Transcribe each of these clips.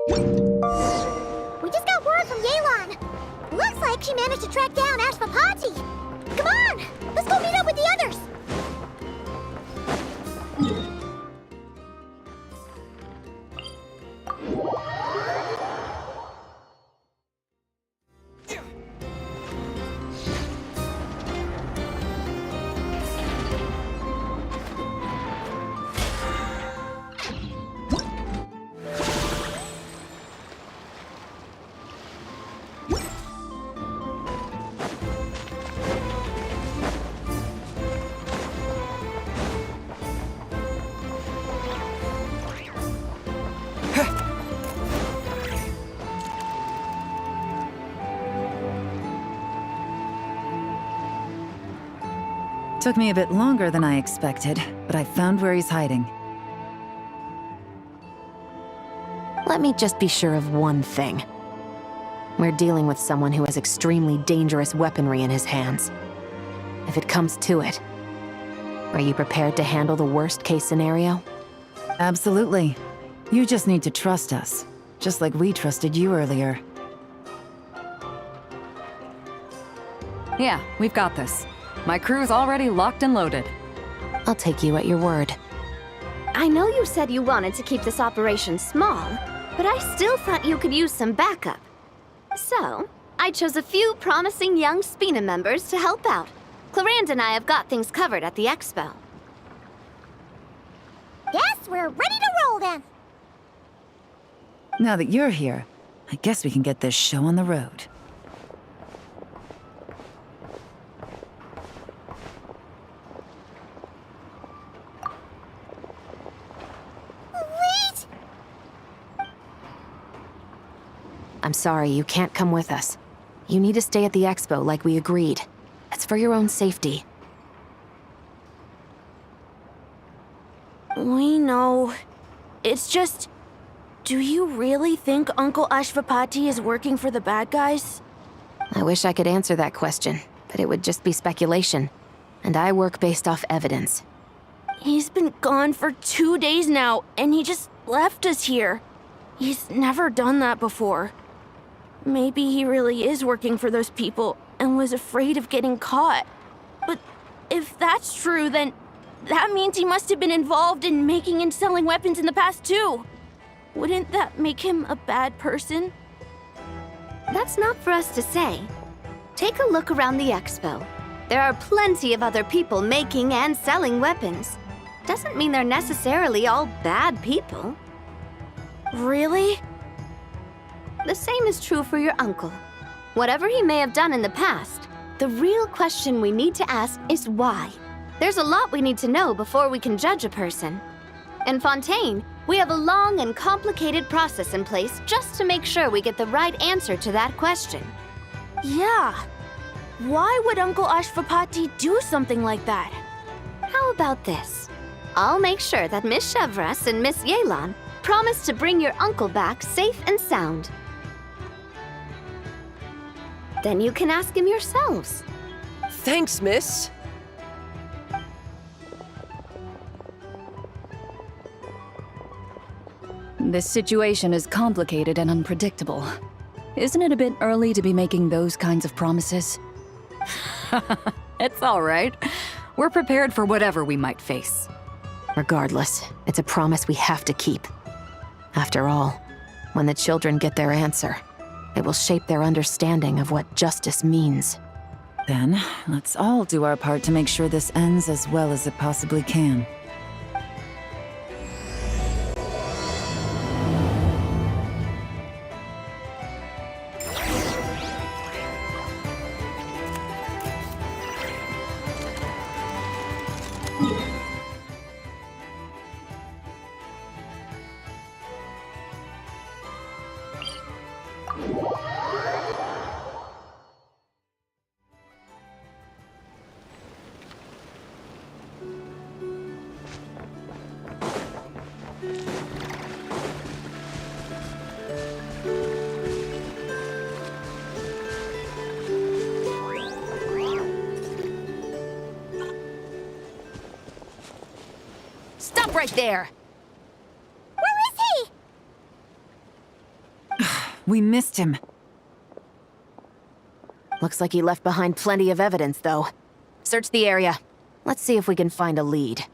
We just got word from Yelan. Looks like she managed to track down Ashvapati. Come on! Let's go meet up with the others! Took me a bit longer than I expected, but I found where he's hiding. Let me just be sure of one thing. We're dealing with someone who has extremely dangerous weaponry in his hands. If it comes to it, are you prepared to handle the worst-case scenario? Absolutely. You just need to trust us, just like we trusted you earlier. Yeah, we've got this. My crew's already locked and loaded. I'll take you at your word. I know you said you wanted to keep this operation small, but I still thought you could use some backup. So, I chose a few promising young Spina members to help out. Clarand and I have got things covered at the expo. Yes, we're ready to roll then! Now that you're here, I guess we can get this show on the road. Wait! I'm sorry, you can't come with us. You need to stay at the expo like we agreed. It's for your own safety. We know. It's just... Do you really think Uncle Ashvapati is working for the bad guys? I wish I could answer that question, but it would just be speculation. And I work based off evidence. He's been gone for 2 days now, and he just left us here. He's never done that before. Maybe he really is working for those people and was afraid of getting caught. But if that's true, then that means he must have been involved in making and selling weapons in the past too. Wouldn't that make him a bad person? That's not for us to say. Take a look around the expo. There are plenty of other people making and selling weapons. Doesn't mean they're necessarily all bad people. Really? The same is true for your uncle. Whatever he may have done in the past, the real question we need to ask is why. There's a lot we need to know before we can judge a person. In Fontaine, we have a long and complicated process in place just to make sure we get the right answer to that question. Yeah. Why would Uncle Ashvapati do something like that? How about this? I'll make sure that Miss Chevras and Miss Yelan promise to bring your uncle back safe and sound. Then you can ask him yourselves. Thanks, miss. This situation is complicated and unpredictable. Isn't it a bit early to be making those kinds of promises? It's all right. We're prepared for whatever we might face. Regardless, it's a promise we have to keep. After all, when the children get their answer, it will shape their understanding of what justice means. Then, let's all do our part to make sure this ends as well as it possibly can. Stop right there! Where is he? We missed him. Looks like he left behind plenty of evidence, though. Search the area. Let's see if we can find a lead.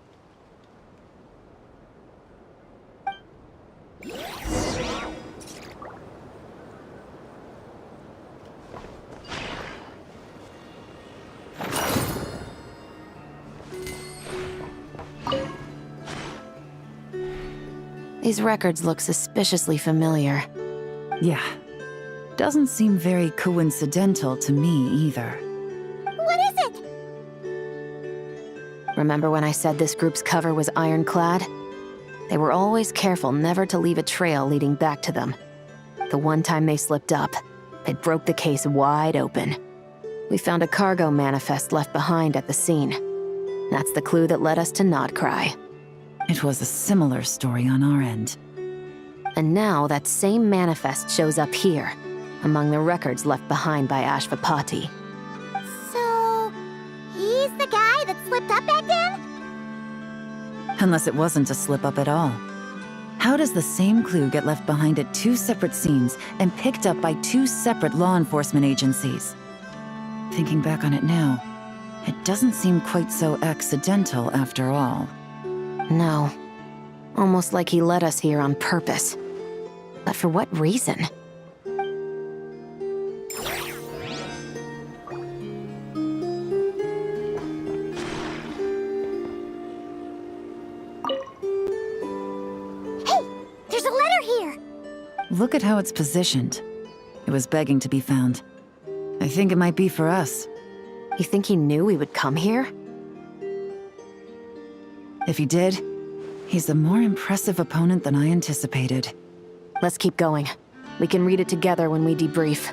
These records look suspiciously familiar. Yeah. Doesn't seem very coincidental to me either. What is it? Remember when I said this group's cover was ironclad? They were always careful never to leave a trail leading back to them. The one time they slipped up, it broke the case wide open. We found a cargo manifest left behind at the scene. That's the clue that led us to Nodcry. It was a similar story on our end. And now that same manifest shows up here, among the records left behind by Ashvapati. So, he's the guy that slipped up back then? Unless it wasn't a slip-up at all. How does the same clue get left behind at two separate scenes and picked up by two separate law enforcement agencies? Thinking back on it now, it doesn't seem quite so accidental after all. No. Almost like he led us here on purpose. But for what reason? Hey, there's a letter here. Look at how it's positioned. It was begging to be found. I think it might be for us. You think he knew we would come here? If he did, he's a more impressive opponent than I anticipated. Let's keep going. We can read it together when we debrief.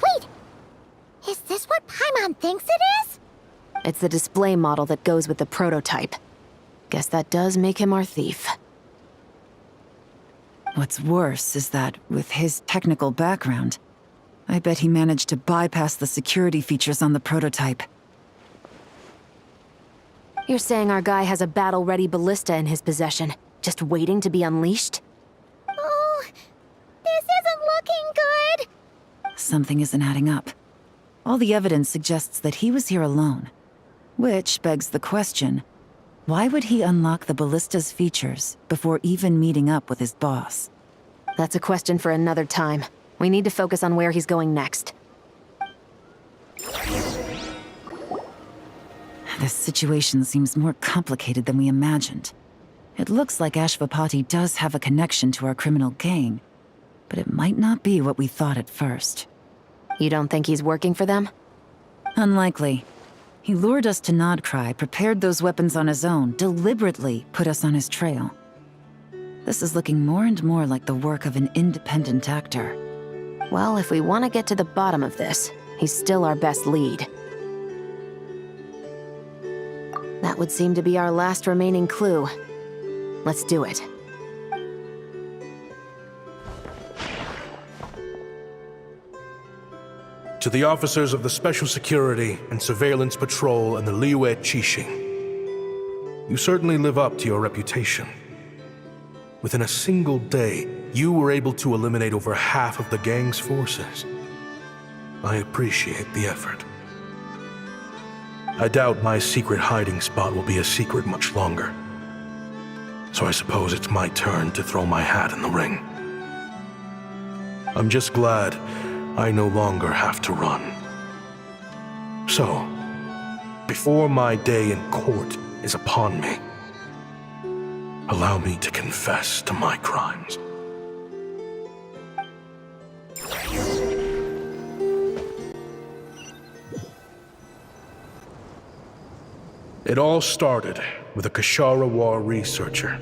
Wait! Is this what Paimon thinks it is? It's the display model that goes with the prototype. Guess that does make him our thief. What's worse is that, with his technical background, I bet he managed to bypass the security features on the prototype. You're saying our guy has a battle-ready ballista in his possession, just waiting to be unleashed? Oh, this isn't looking good. Something isn't adding up. All the evidence suggests that he was here alone. Which begs the question, why would he unlock the ballista's features before even meeting up with his boss? That's a question for another time. We need to focus on where he's going next. This situation seems more complicated than we imagined. It looks like Ashvapati does have a connection to our criminal gang, but it might not be what we thought at first. You don't think he's working for them? Unlikely. He lured us to Nodcry, prepared those weapons on his own, deliberately put us on his trail. This is looking more and more like the work of an independent actor. Well, if we want to get to the bottom of this, he's still our best lead. That would seem to be our last remaining clue. Let's do it. To the officers of the Special Security and Surveillance Patrol and the Liyue Qixing, you certainly live up to your reputation. Within a single day, you were able to eliminate over half of the gang's forces. I appreciate the effort. I doubt my secret hiding spot will be a secret much longer. So I suppose it's my turn to throw my hat in the ring. I'm just glad I no longer have to run. So, before my day in court is upon me, allow me to confess to my crimes. It all started with a Kashara War researcher,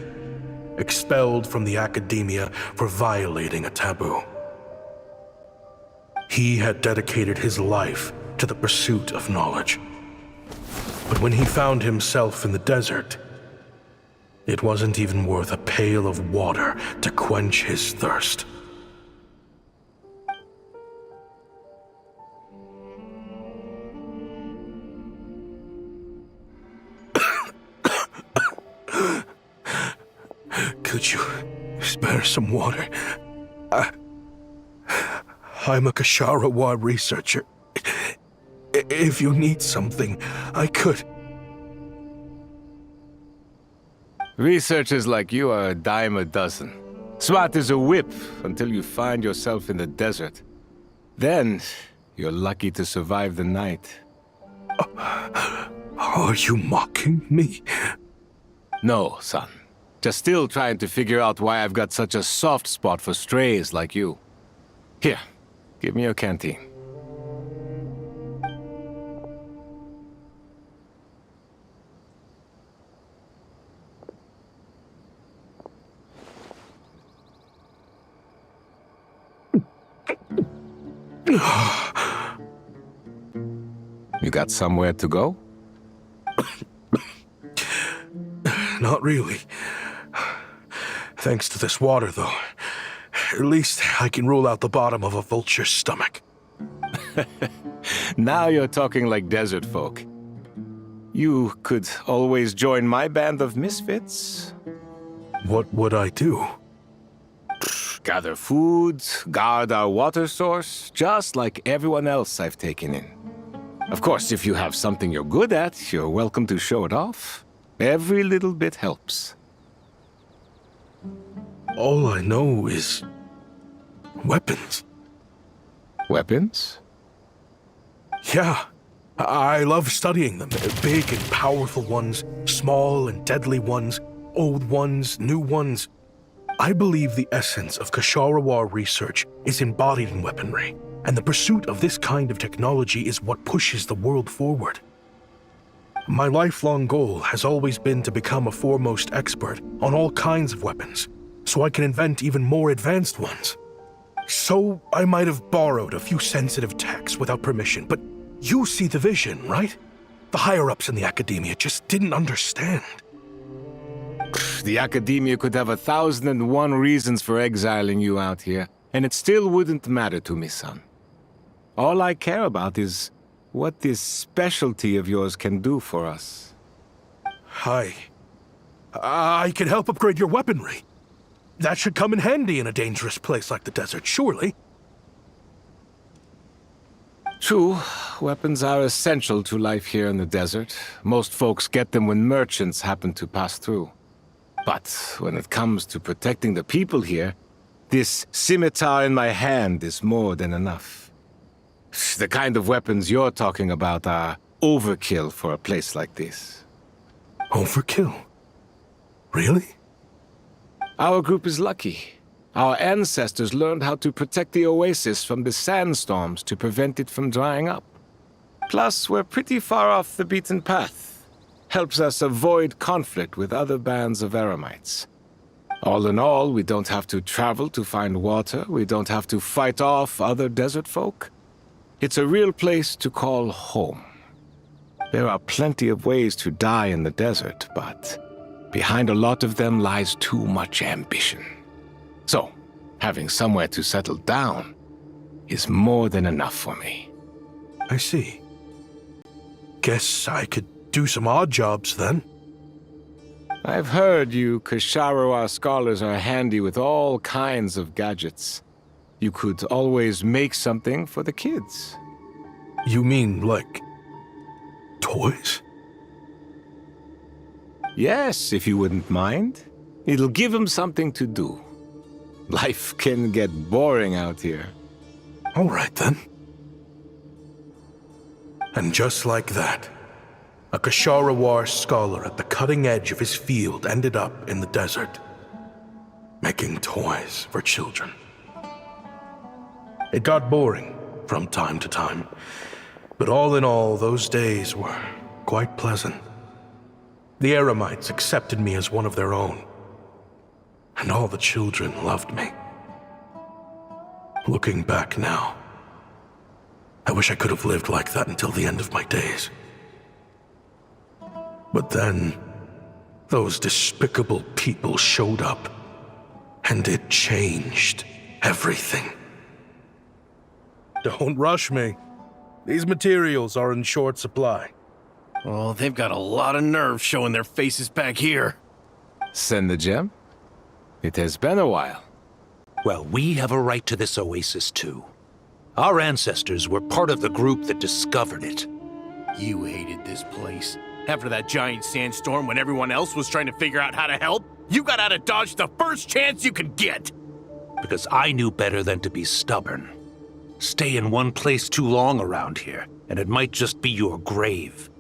expelled from the academia for violating a taboo. He had dedicated his life to the pursuit of knowledge. But when he found himself in the desert, It wasn't even worth a pail of water to quench his thirst. Could you spare some water? I'm a Kasharawa researcher. If you need something, I could. Researchers like you are a dime a dozen. Smart as a whip until you find yourself in the desert. Then, you're lucky to survive the night. Are you mocking me? No, son. Just still trying to figure out why I've got such a soft spot for strays like you. Here, give me your canteen. You got somewhere to go? Not really. Thanks to this water, though. At least I can rule out the bottom of a vulture's stomach. Now you're talking like desert folk. You could always join my band of misfits. What would I do? Gather food, guard our water source, just like everyone else I've taken in. Of course, if you have something you're good at, you're welcome to show it off. Every little bit helps. All I know is weapons. Weapons? Yeah, I love studying them. Big and powerful ones, small and deadly ones, old ones, new ones. I believe the essence of Kasharawa research is embodied in weaponry, and the pursuit of this kind of technology is what pushes the world forward. My lifelong goal has always been to become a foremost expert on all kinds of weapons, so I can invent even more advanced ones. So I might have borrowed a few sensitive techs without permission, but you see the vision, right? The higher-ups in the academia just didn't understand. The academia could have 1,001 reasons for exiling you out here, and it still wouldn't matter to me, son. All I care about is what this specialty of yours can do for us. I can help upgrade your weaponry. That should come in handy in a dangerous place like the desert, surely. True, weapons are essential to life here in the desert. Most folks get them when merchants happen to pass through. But when it comes to protecting the people here, this scimitar in my hand is more than enough. The kind of weapons you're talking about are overkill for a place like this. Overkill? Really? Our group is lucky. Our ancestors learned how to protect the oasis from the sandstorms to prevent it from drying up. Plus, we're pretty far off the beaten path. Helps us avoid conflict with other bands of eremites. All in all, we don't have to travel to find water. We don't have to fight off other desert folk. It's a real place to call home. There are plenty of ways to die in the desert, but behind a lot of them lies too much ambition. So, having somewhere to settle down is more than enough for me. I see. Guess I could do some odd jobs then. I've heard you Kasharawa scholars are handy with all kinds of gadgets. You could always make something for the kids. You mean, like, toys? Yes, if you wouldn't mind. It'll give them something to do. Life can get boring out here. All right, then. And just like that, a Kasharawa scholar at the cutting edge of his field ended up in the desert, making toys for children. It got boring from time to time, but all in all, those days were quite pleasant. The eremites accepted me as one of their own, and all the children loved me. Looking back now, I wish I could have lived like that until the end of my days. But then, Those despicable people showed up, and it changed everything. Don't rush me. These materials are in short supply. Oh, they've got a lot of nerve showing their faces back here. Send the gem? It has been a while. Well, we have a right to this oasis too. Our ancestors were part of the group that discovered it. You hated this place. After that giant sandstorm when everyone else was trying to figure out how to help, you got out of Dodge the first chance you could get. Because I knew better than to be stubborn. Stay in one place too long around here, and it might just be your grave.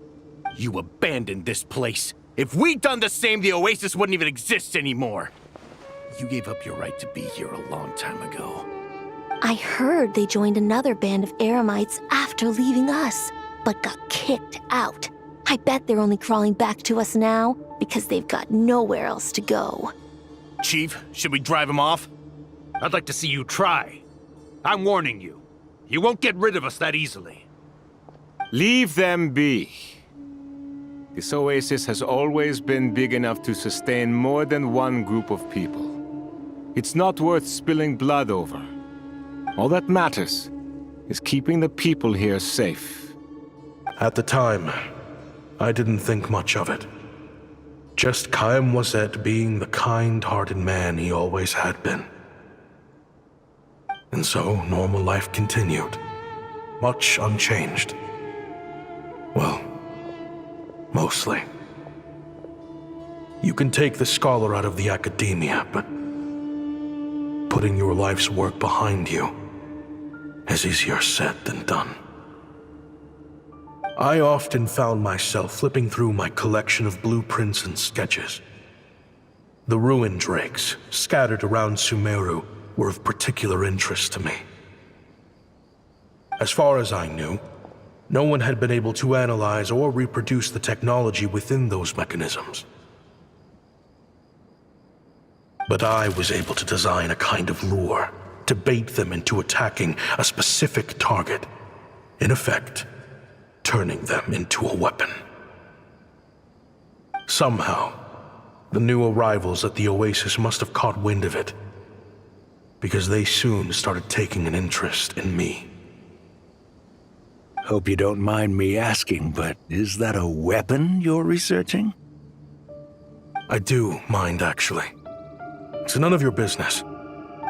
You abandoned this place. If we'd done the same, the oasis wouldn't even exist anymore. You gave up your right to be here a long time ago. I heard they joined another band of Eremites after leaving us, but got kicked out. I bet they're only crawling back to us now because they've got nowhere else to go. Chief, should we drive him off? I'd like to see you try. I'm warning you. You won't get rid of us that easily. Leave them be. This oasis has always been big enough to sustain more than one group of people. It's not worth spilling blood over. All that matters is keeping the people here safe. At the time, I didn't think much of it. Just Chaim Wazet being the kind-hearted man he always had been. And so, normal life continued, much unchanged. Well, mostly. You can take the scholar out of the academia, but putting your life's work behind you is easier said than done. I often found myself flipping through my collection of blueprints and sketches. The ruin drakes scattered around Sumeru were of particular interest to me. As far as I knew, no one had been able to analyze or reproduce the technology within those mechanisms. But I was able to design a kind of lure to bait them into attacking a specific target, in effect, turning them into a weapon. Somehow, the new arrivals at the oasis must have caught wind of it, because they soon started taking an interest in me. Hope you don't mind me asking, but is that a weapon you're researching? I do mind, actually. It's none of your business.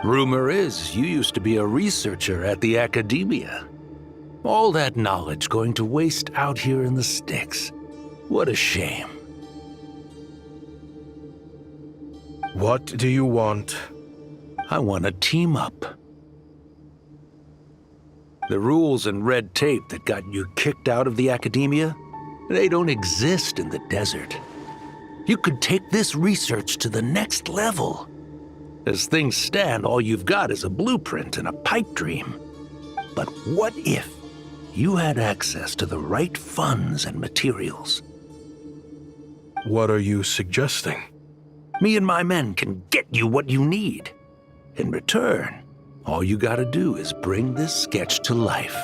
Rumor is you used to be a researcher at the academia. All that knowledge going to waste out here in the sticks. What a shame. What do you want? I want to team up. The rules and red tape that got you kicked out of the academia, they don't exist in the desert. You could take this research to the next level. As things stand, all you've got is a blueprint and a pipe dream. But what if you had access to the right funds and materials? What are you suggesting? Me and my men can get you what you need. In return, all you gotta do is bring this sketch to life.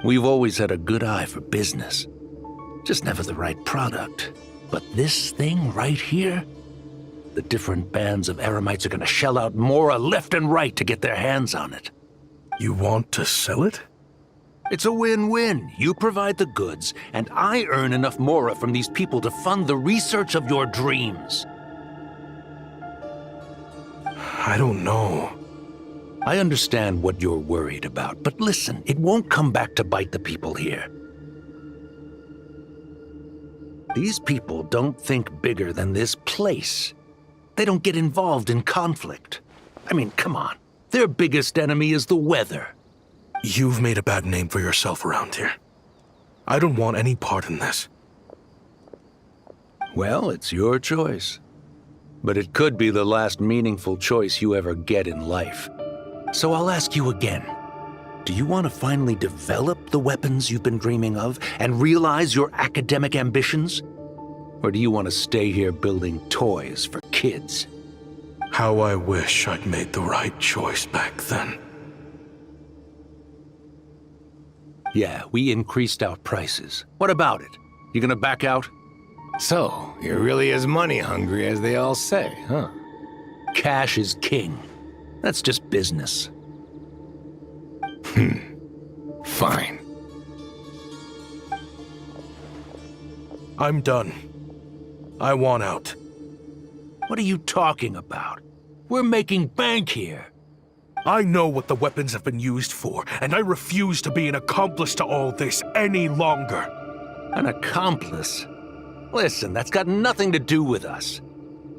We've always had a good eye for business, just never the right product. But this thing right here, the different bands of Eremites are gonna shell out Mora left and right to get their hands on it. You want to sell it? It's a win-win. You provide the goods, and I earn enough Mora from these people to fund the research of your dreams. I don't know. I understand what you're worried about, but listen, it won't come back to bite the people here. These people don't think bigger than this place. They don't get involved in conflict. I mean, come on. Their biggest enemy is the weather. You've made a bad name for yourself around here. I don't want any part in this. Well, it's your choice. But it could be the last meaningful choice you ever get in life. So I'll ask you again. Do you want to finally develop the weapons you've been dreaming of and realize your academic ambitions? Or do you want to stay here building toys for kids? How I wish I'd made the right choice back then. Yeah, we increased our prices. What about it? You gonna back out? So, you're really as money hungry as they all say, huh? Cash is king. That's just business. Fine. I'm done. I want out. What are you talking about? We're making bank here. I know what the weapons have been used for, and I refuse to be an accomplice to all this any longer. An accomplice? Listen, that's got nothing to do with us.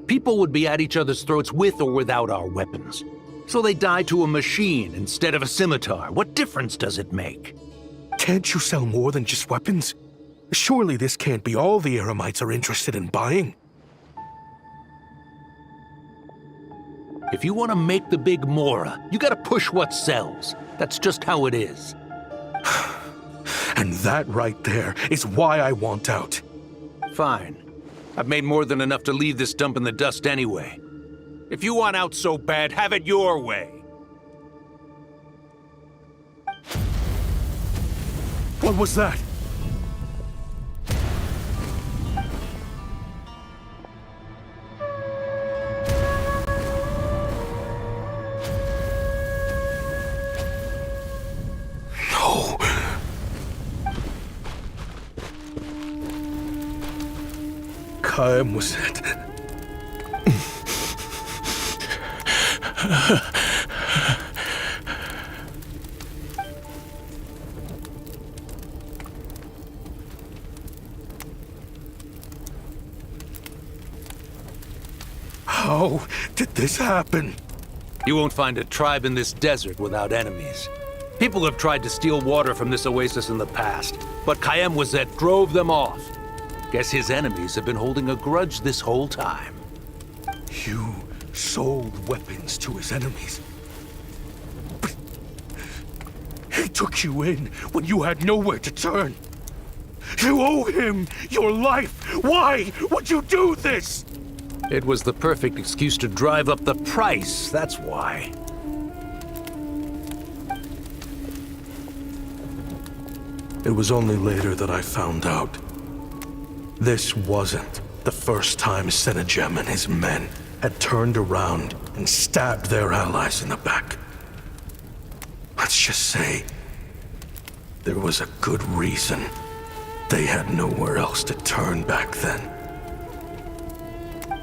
People would be at each other's throats with or without our weapons. So they die to a machine instead of a scimitar. What difference does it make? Can't you sell more than just weapons? Surely this can't be all the Eremites are interested in buying. If you want to make the big Mora, you gotta push what sells. That's just how it is. And that right there is why I want out. Fine. I've made more than enough to leave this dump in the dust anyway. If you want out so bad, have it your way. What was that? No. Kaim was it. How did this happen? You won't find a tribe in this desert without enemies. People have tried to steal water from this oasis in the past, but Kaim Wazet drove them off. Guess his enemies have been holding a grudge this whole time. You sold weapons to his enemies. But he took you in when you had nowhere to turn. You owe him your life. Why would you do this? It was the perfect excuse to drive up the price, that's why. It was only later that I found out. This wasn't the first time Senegem and his men had turned around and stabbed their allies in the back. Let's just say there was a good reason they had nowhere else to turn back then.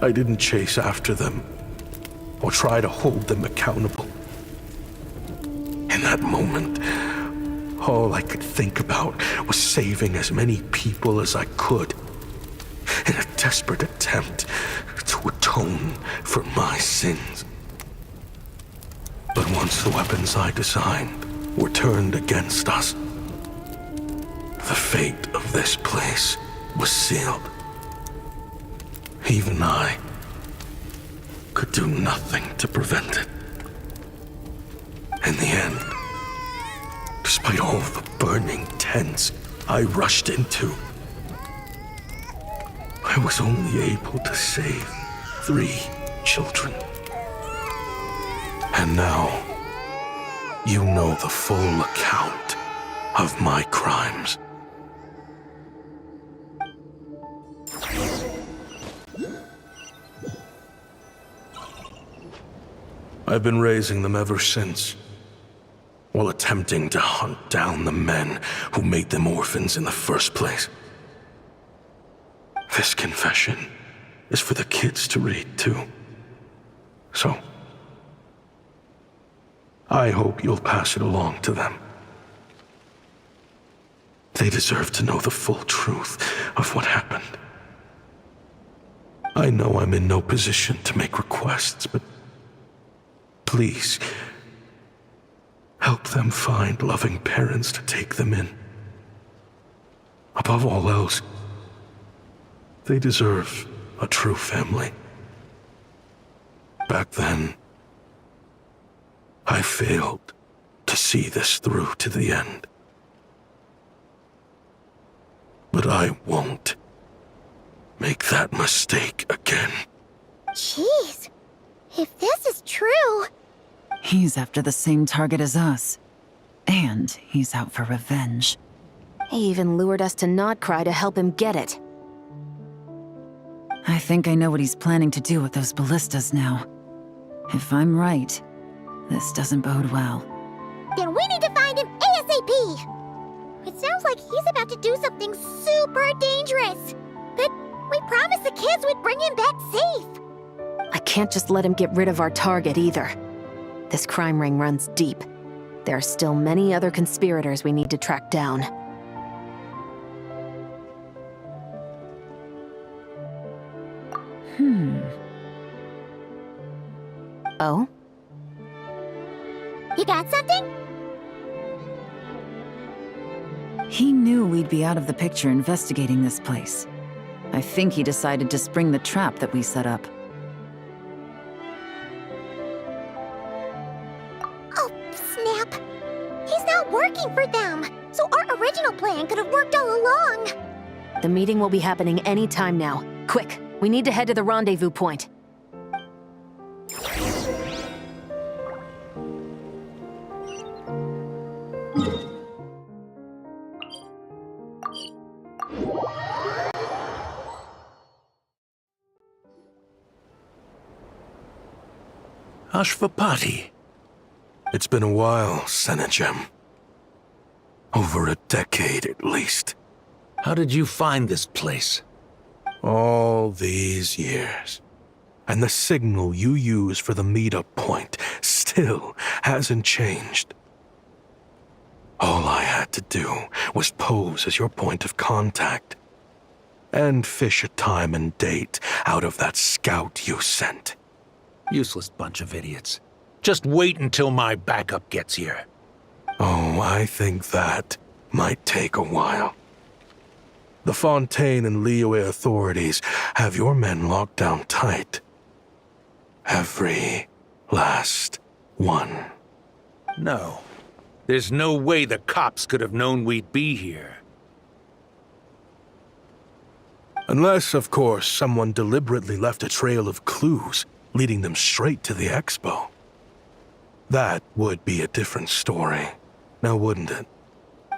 I didn't chase after them or try to hold them accountable. In that moment, all I could think about was saving as many people as I could in a desperate attempt to atone for my sins. But once the weapons I designed were turned against us, the fate of this place was sealed. Even I could do nothing to prevent it. In the end, despite all the burning tents I rushed into, I was only able to save 3 children. And now, you know the full account of my crimes. I've been raising them ever since, while attempting to hunt down the men who made them orphans in the first place. This confession is for the kids to read, too. So, I hope you'll pass it along to them. They deserve to know the full truth of what happened. I know I'm in no position to make requests, but please, help them find loving parents to take them in. Above all else, they deserve a true family. Back then, I failed to see this through to the end. But I won't make that mistake again. Jeez, if this is true... He's after the same target as us. And he's out for revenge. He even lured us to Notcry to help him get it. I think I know what he's planning to do with those ballistas now. If I'm right, this doesn't bode well. Then we need to find him ASAP! It sounds like he's about to do something super dangerous. But we promised the kids we'd bring him back safe. I can't just let him get rid of our target either. This crime ring runs deep. There are still many other conspirators we need to track down. Oh? You got something? He knew we'd be out of the picture investigating this place. I think he decided to spring the trap that we set up. Oh, snap. He's not working for them. So our original plan could have worked all along. The meeting will be happening any time now. Quick, we need to head to the rendezvous point. Ashvapati. It's been a while, Senegem. Over a decade, at least. How did you find this place? All these years. And the signal you use for the meetup point still hasn't changed. All I had to do was pose as your point of contact. And fish a time and date out of that scout you sent. Useless bunch of idiots. Just wait until my backup gets here. Oh, I think that might take a while. The Fontaine and Liyue authorities have your men locked down tight. Every last one. No. There's no way the cops could have known we'd be here. Unless, of course, someone deliberately left a trail of clues, leading them straight to the expo. That would be a different story, now wouldn't it?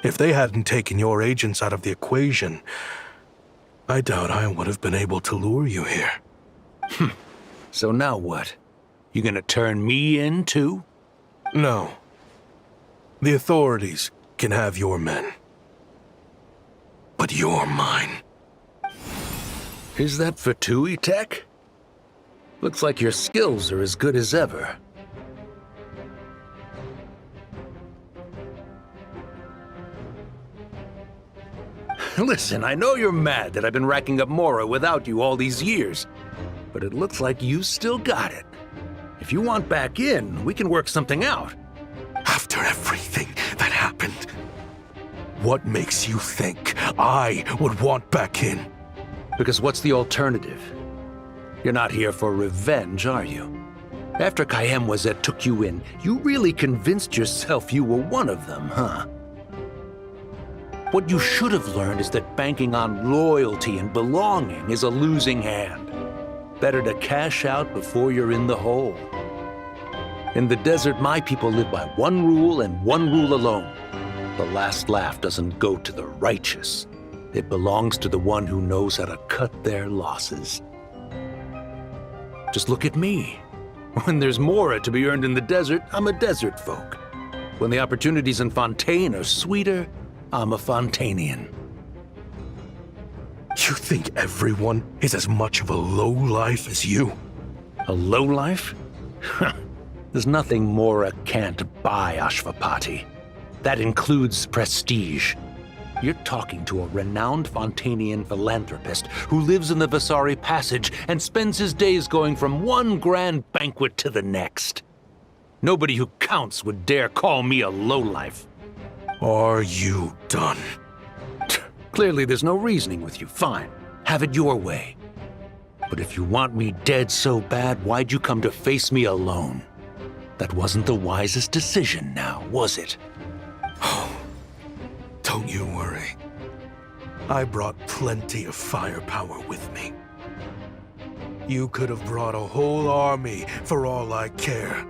If they hadn't taken your agents out of the equation, I doubt I would have been able to lure you here. So now what? You gonna turn me in, too? No. The authorities can have your men. But you're mine. Is that for Tui Tech? Looks like your skills are as good as ever. Listen, I know you're mad that I've been racking up Mora without you all these years, but it looks like you still got it. If you want back in, we can work something out. After everything that happened, what makes you think I would want back in? Because what's the alternative? You're not here for revenge, are you? After Kayemwazet took you in, you really convinced yourself you were one of them, huh? What you should have learned is that banking on loyalty and belonging is a losing hand. Better to cash out before you're in the hole. In the desert, my people live by one rule and one rule alone. The last laugh doesn't go to the righteous. It belongs to the one who knows how to cut their losses. Just look at me. When there's Mora to be earned in the desert, I'm a desert folk. When the opportunities in Fontaine are sweeter, I'm a Fontanian. You think everyone is as much of a lowlife as you? A lowlife? There's nothing Mora can't buy, Ashvapati. That includes prestige. You're talking to a renowned Fontanian philanthropist who lives in the Vasari Passage and spends his days going from one grand banquet to the next. Nobody who counts would dare call me a lowlife. Are you done? Clearly there's no reasoning with you. Fine, have it your way. But if you want me dead so bad, why'd you come to face me alone? That wasn't the wisest decision now, was it? Oh, don't you worry. I brought plenty of firepower with me. You could have brought a whole army for all I care.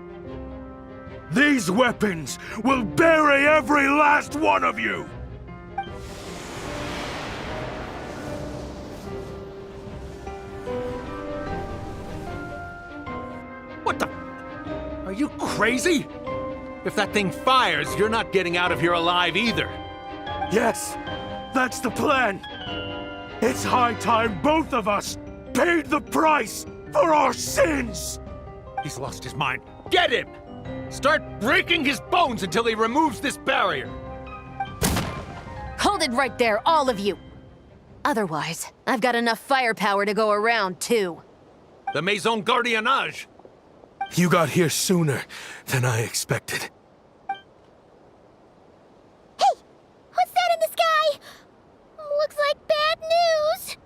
These weapons will bury every last one of you! What the? Are you crazy? If that thing fires, you're not getting out of here alive either. Yes, that's the plan. It's high time both of us paid the price for our sins! He's lost his mind. Get him! Start breaking his bones until he removes this barrier. Hold it right there, all of you! Otherwise, I've got enough firepower to go around, too. The Maison Gardiennage. You got here sooner than I expected. Hey! What's that in the sky? Looks like bad news!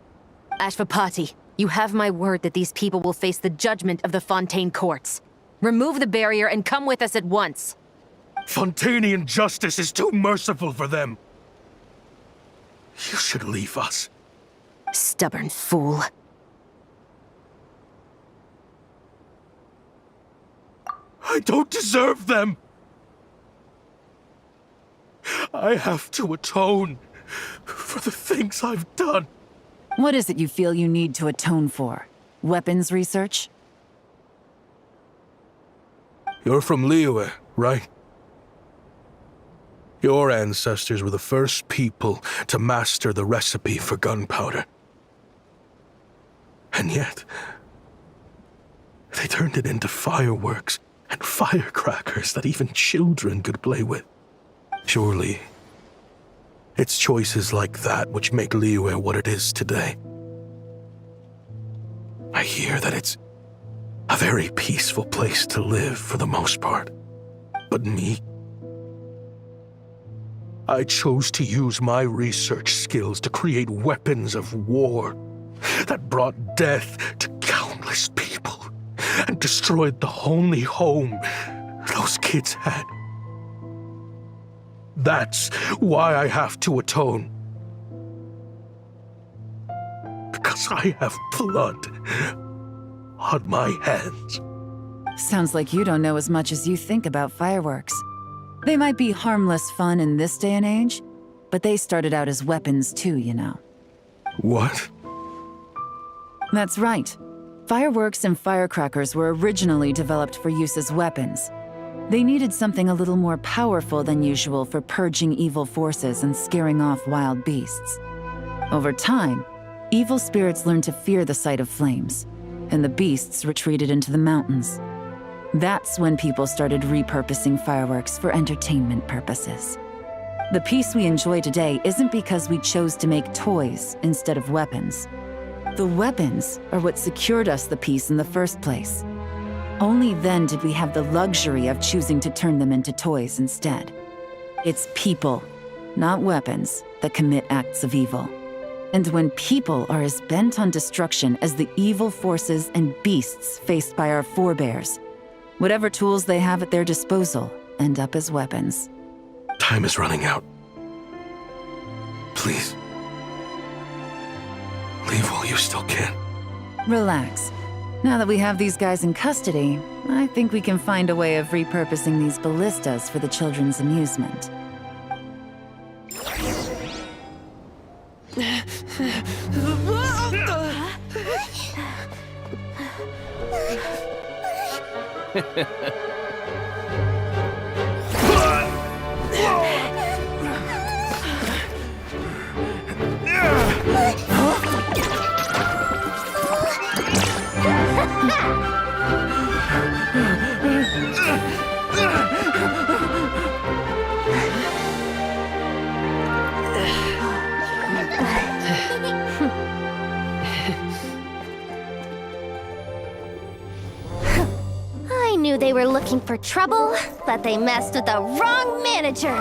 Ashvapati, you have my word that these people will face the judgment of the Fontaine courts. Remove the barrier and come with us at once. Fontainian justice is too merciful for them. You should leave us. Stubborn fool. I don't deserve them. I have to atone for the things I've done. What is it you feel you need to atone for? Weapons research? You're from Liyue, right? Your ancestors were the first people to master the recipe for gunpowder. And yet, they turned it into fireworks and firecrackers that even children could play with. Surely, it's choices like that which make Liyue what it is today. I hear that it's a very peaceful place to live for the most part. But me? I chose to use my research skills to create weapons of war that brought death to countless people and destroyed the only home those kids had. That's why I have to atone. Because I have blood on my hands. Sounds like you don't know as much as you think about fireworks. They might be harmless fun in this day and age, but they started out as weapons too, you know. What? That's right. Fireworks and firecrackers were originally developed for use as weapons. They needed something a little more powerful than usual for purging evil forces and scaring off wild beasts. Over time, evil spirits learned to fear the sight of flames, and the beasts retreated into the mountains. That's when people started repurposing fireworks for entertainment purposes. The peace we enjoy today isn't because we chose to make toys instead of weapons. The weapons are what secured us the peace in the first place. Only then did we have the luxury of choosing to turn them into toys instead. It's people, not weapons, that commit acts of evil. And when people are as bent on destruction as the evil forces and beasts faced by our forebears, whatever tools they have at their disposal end up as weapons. Time is running out. Please. Leave while you still can. Relax. Now that we have these guys in custody, I think we can find a way of repurposing these ballistas for the children's amusement. I knew they were looking for trouble, but they messed with the wrong manager.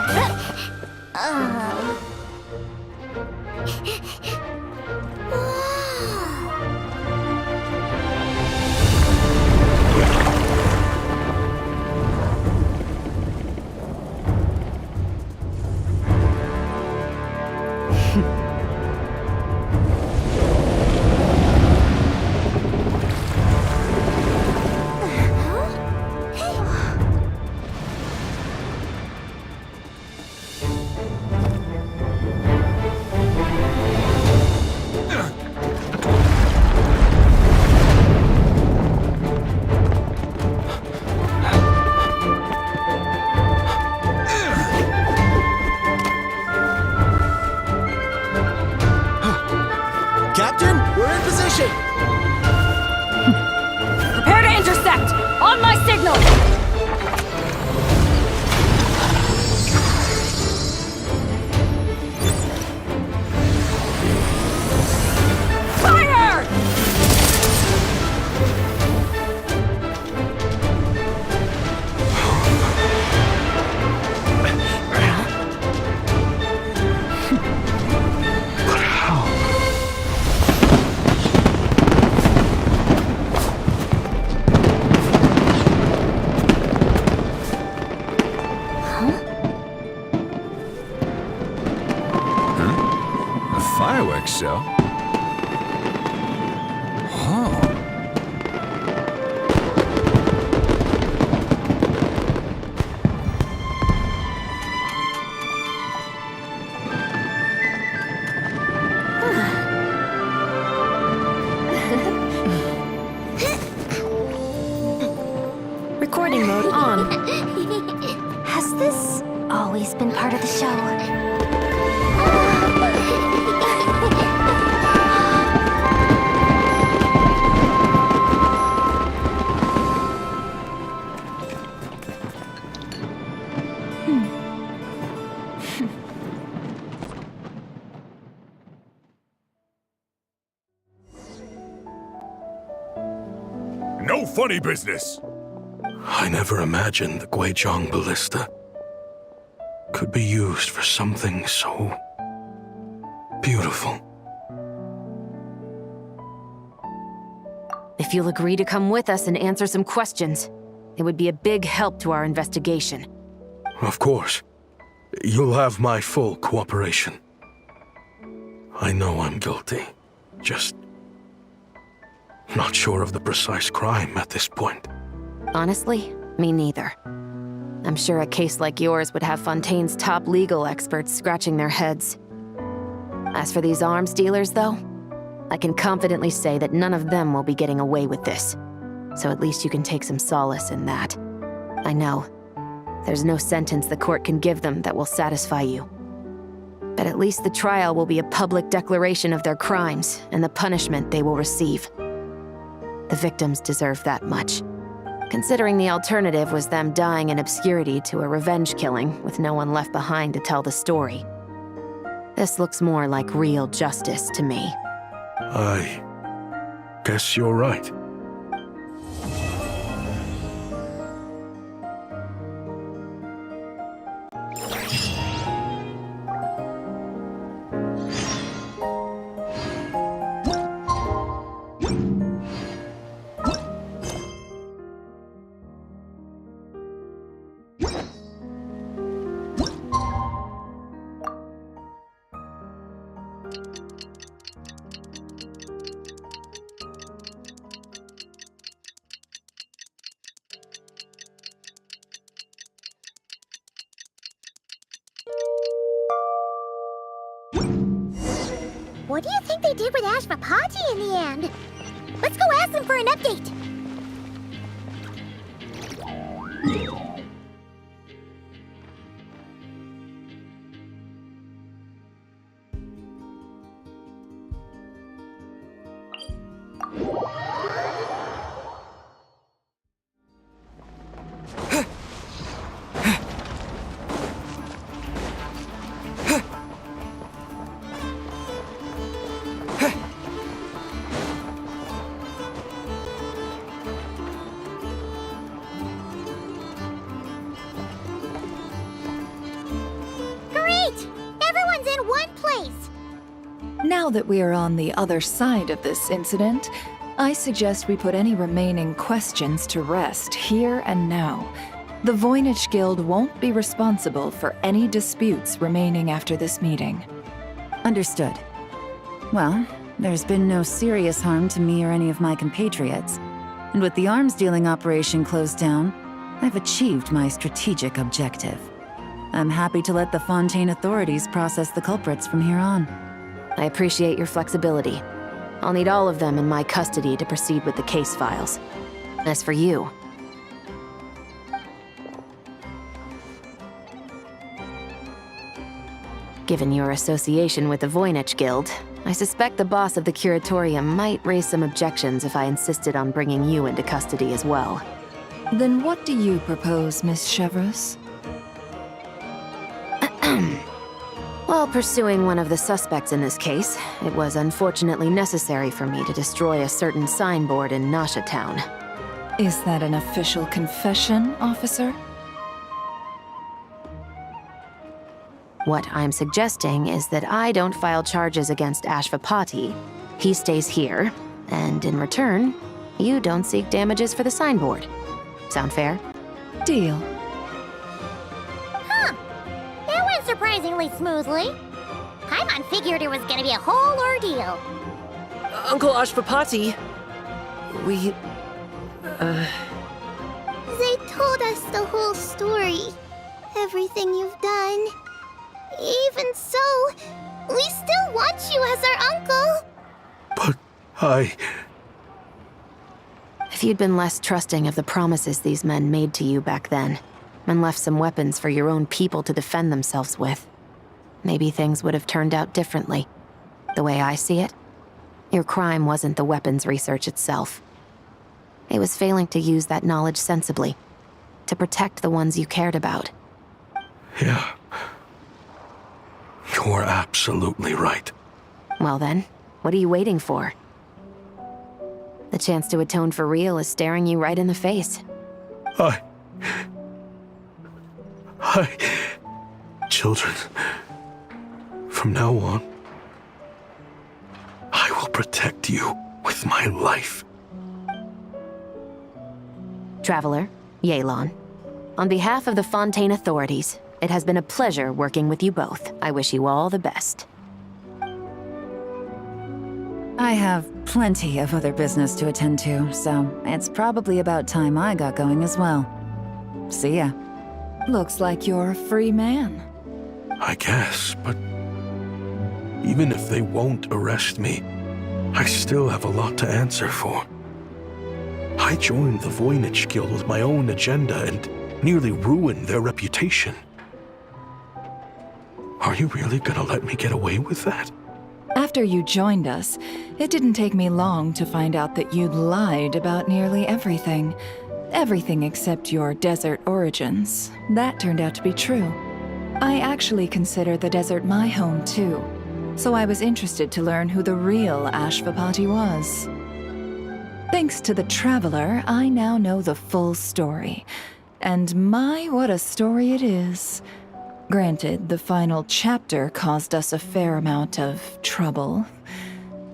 think so. Huh. Recording mode on. Has this always been part of the show? No funny business! I never imagined the Guizhong ballista could be used for something so beautiful. If you'll agree to come with us and answer some questions, it would be a big help to our investigation. Of course. You'll have my full cooperation. I know I'm guilty. Just not sure of the precise crime at this point. Honestly, me neither. I'm sure a case like yours would have Fontaine's top legal experts scratching their heads. As for these arms dealers, though, I can confidently say that none of them will be getting away with this. So at least you can take some solace in that. I know, there's no sentence the court can give them that will satisfy you. But at least the trial will be a public declaration of their crimes and the punishment they will receive. The victims deserve that much. Considering the alternative was them dying in obscurity to a revenge killing with no one left behind to tell the story. This looks more like real justice to me. I guess you're right. What do you think they did with Ashvapati in the end? Let's go ask them for an update. Now that we are on the other side of this incident, I suggest we put any remaining questions to rest here and now. The Voynich Guild won't be responsible for any disputes remaining after this meeting. Understood. Well, there's been no serious harm to me or any of my compatriots. And with the arms dealing operation closed down, I've achieved my strategic objective. I'm happy to let the Fontaine authorities process the culprits from here on. I appreciate your flexibility. I'll need all of them in my custody to proceed with the case files. As for you... Given your association with the Voynich Guild, I suspect the boss of the Curatorium might raise some objections if I insisted on bringing you into custody as well. Then what do you propose, Miss Chevreuse? While pursuing one of the suspects in this case, it was unfortunately necessary for me to destroy a certain signboard in Nasha Town. Is that an official confession, officer? What I'm suggesting is that I don't file charges against Ashvapati. He stays here, and in return, you don't seek damages for the signboard. Sound fair? Deal. Huh. That went surprisingly smoothly. I Paimon figured it was gonna be a whole ordeal. Uncle Ashvapati, we... They told us the whole story. Everything you've done. Even so, we still want you as our uncle. But If you'd been less trusting of the promises these men made to you back then, and left some weapons for your own people to defend themselves with, maybe things would have turned out differently. The way I see it, your crime wasn't the weapons research itself. It was failing to use that knowledge sensibly, to protect the ones you cared about. Yeah. You're absolutely right. Well then, what are you waiting for? The chance to atone for real is staring you right in the face. Children, from now on, I will protect you with my life. Traveler, Yelan. On behalf of the Fontaine authorities, it has been a pleasure working with you both. I wish you all the best. I have plenty of other business to attend to, so it's probably about time I got going as well. See ya. Looks like you're a free man. I guess, but even if they won't arrest me, I still have a lot to answer for. I joined the Voynich Guild with my own agenda and nearly ruined their reputation. Are you really gonna let me get away with that? After you joined us, it didn't take me long to find out that you'd lied about nearly everything. Everything except your desert origins. That turned out to be true. I actually consider the desert my home too, so I was interested to learn who the real Ashvapati was. Thanks to the Traveler, I now know the full story. And my, what a story it is. Granted, the final chapter caused us a fair amount of trouble.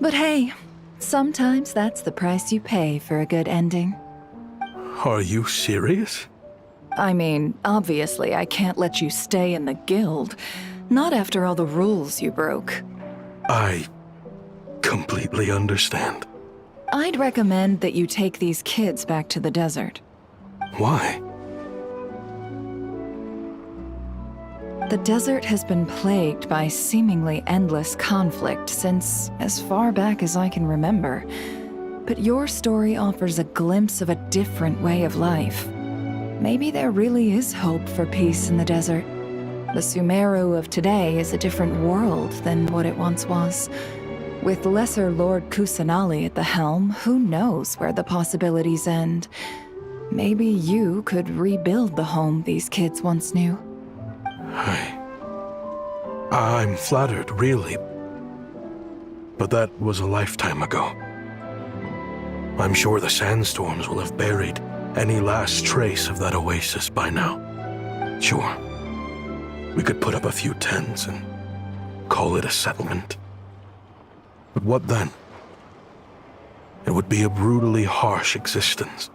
But hey, sometimes that's the price you pay for a good ending. Are you serious? I mean, obviously I can't let you stay in the guild. Not after all the rules you broke. I completely understand. I'd recommend that you take these kids back to the desert. Why? The desert has been plagued by seemingly endless conflict since as far back as I can remember. But your story offers a glimpse of a different way of life. Maybe there really is hope for peace in the desert. The Sumeru of today is a different world than what it once was. With Lesser Lord Kusanali at the helm, who knows where the possibilities end? Maybe you could rebuild the home these kids once knew. I'm flattered, really. But that was a lifetime ago. I'm sure the sandstorms will have buried any last trace of that oasis by now. Sure, we could put up a few tents and call it a settlement. But what then? It would be a brutally harsh existence.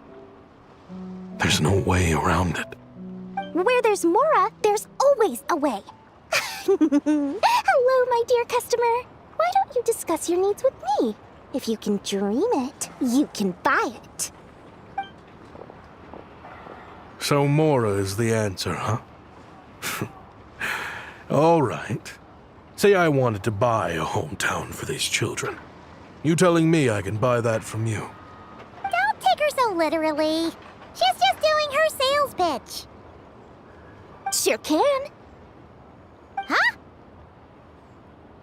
There's no way around it. Where there's Mora, there's always a way. Hello, my dear customer. Why don't you discuss your needs with me? If you can dream it, you can buy it. So Mora is the answer, huh? All right. Say I wanted to buy a hometown for these children. You telling me I can buy that from you? Don't take her so literally. She's just doing her sales pitch. Sure can. Huh?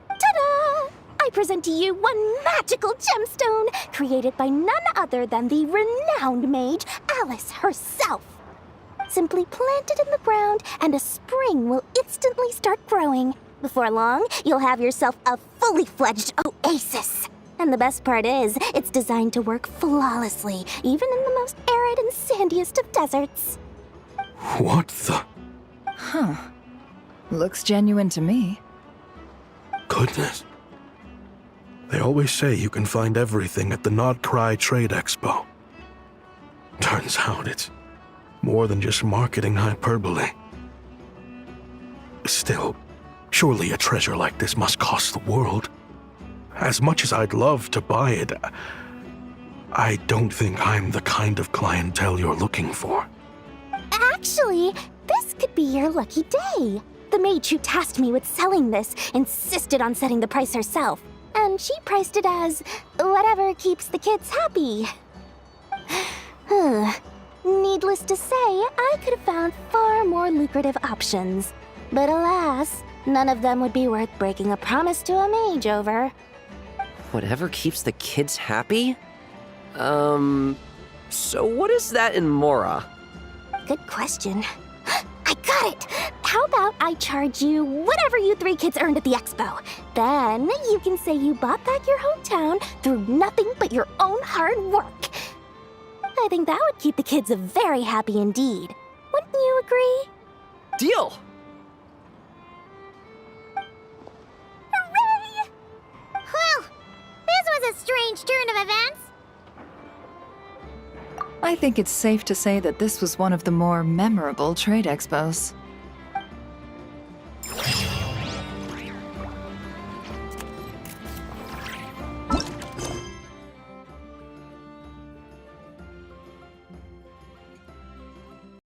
Ta-da! I present to you one magical gemstone created by none other than the renowned mage Alice herself. Simply plant it in the ground and a spring will instantly start growing. Before long, you'll have yourself a fully fledged oasis. And the best part is, it's designed to work flawlessly, even in the most arid and sandiest of deserts. What the? Huh. Looks genuine to me. Goodness. They always say you can find everything at the Not Cry Trade Expo. Turns out it's more than just marketing hyperbole. Still, Surely a treasure like this must cost the world. As much as I'd love to buy it, I don't think I'm the kind of clientele you're looking for. Actually, this could be your lucky day. The mage who tasked me with selling this insisted on setting the price herself, and she priced it as whatever keeps the kids happy. Needless to say, I could have found far more lucrative options. But alas, none of them would be worth breaking a promise to a mage over. Whatever keeps the kids happy? So what is that in Mora? Good question. I got it! How about I charge you whatever you 3 kids earned at the expo? Then you can say you bought back your hometown through nothing but your own hard work. I think that would keep the kids very happy indeed. Wouldn't you agree? Deal! Hooray! Well, this was a strange turn of events. I think it's safe to say that this was one of the more memorable trade expos.